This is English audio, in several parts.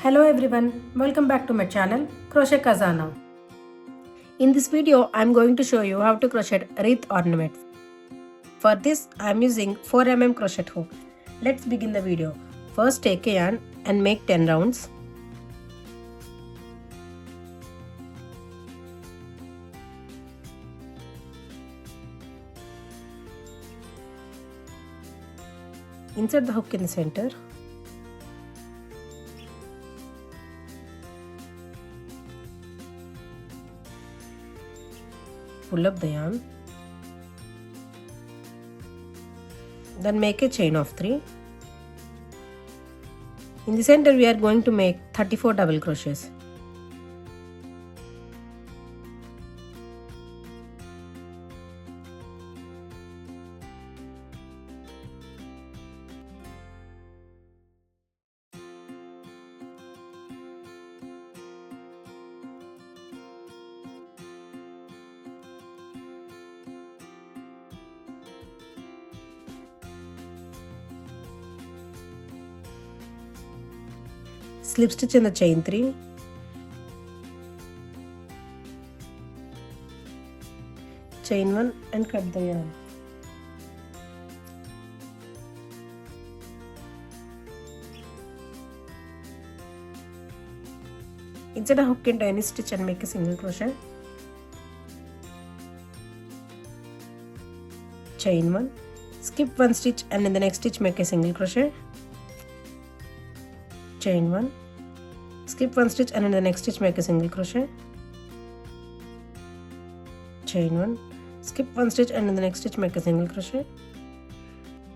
Hello everyone, welcome back to my channel Crochet Khazana. In this video I am going to show you how to crochet wreath ornament. For this I am using 4mm crochet hook. Let's begin the video. First take a yarn and make 10 rounds. Insert the hook in the center. Pull up the yarn, then make a chain of 3. In the center we are going to make 34 double crochets. Slip stitch in the chain 3, chain 1 and cut the yarn. Insert a hook into any stitch and make a single crochet. Chain 1, skip 1 stitch and in the next stitch make a single crochet. Chain 1, skip 1 stitch and in the next stitch make a single crochet. Chain 1, skip 1 stitch and in the next stitch make a single crochet.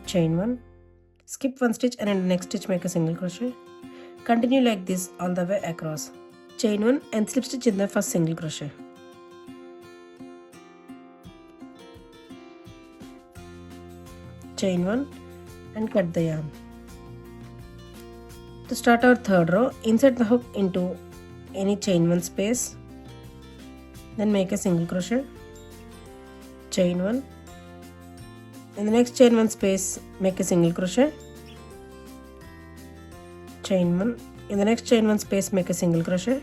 Chain 1, skip 1 stitch and in the next stitch make a single crochet. Continue like this all the way across. Chain 1 and slip stitch in the first single crochet. Chain 1 and cut the yarn. To start our third row, insert the hook into any chain 1 space, then make a single crochet. Chain 1, in the next chain 1 space make a single crochet. Chain 1, in the next chain 1 space make a single crochet.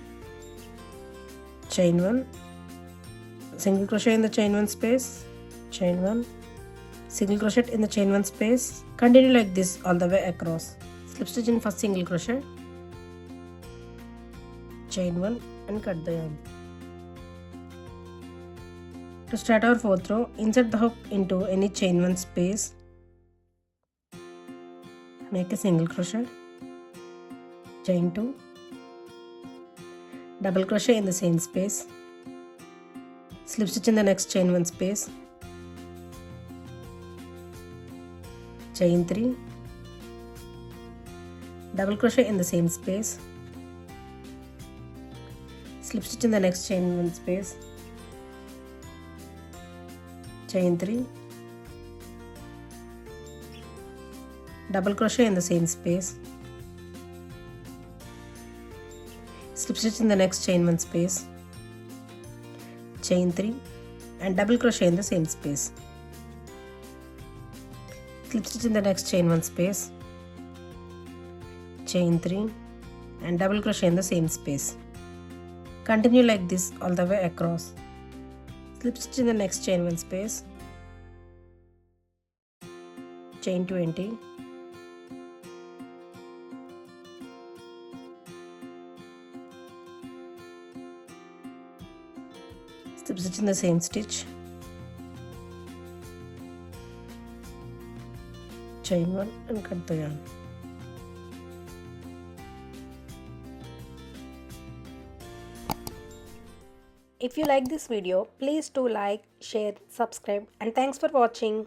Chain 1, single crochet in the chain 1 space. Chain 1, single crochet in the chain 1 space. Continue like this all the way across. Slip stitch in first single crochet, chain 1 and cut the yarn. To start our fourth row, insert the hook into any chain 1 space, make a single crochet, chain 2, double crochet in the same space, slip stitch in the next chain 1 space, chain 3, double crochet in the same space, slip stitch in the next chain 1 space, chain 3, double crochet in the same space, slip stitch in the next chain 1 space, chain 3 and double crochet in the same space, slip stitch in the next chain 1 space, chain 3 and double crochet in the same space. Continue like this all the way across. Slip stitch in the next chain 1 space, chain 20, slip stitch in the same stitch, chain 1 and cut the yarn. If you like this video, please do like, share, subscribe and thanks for watching.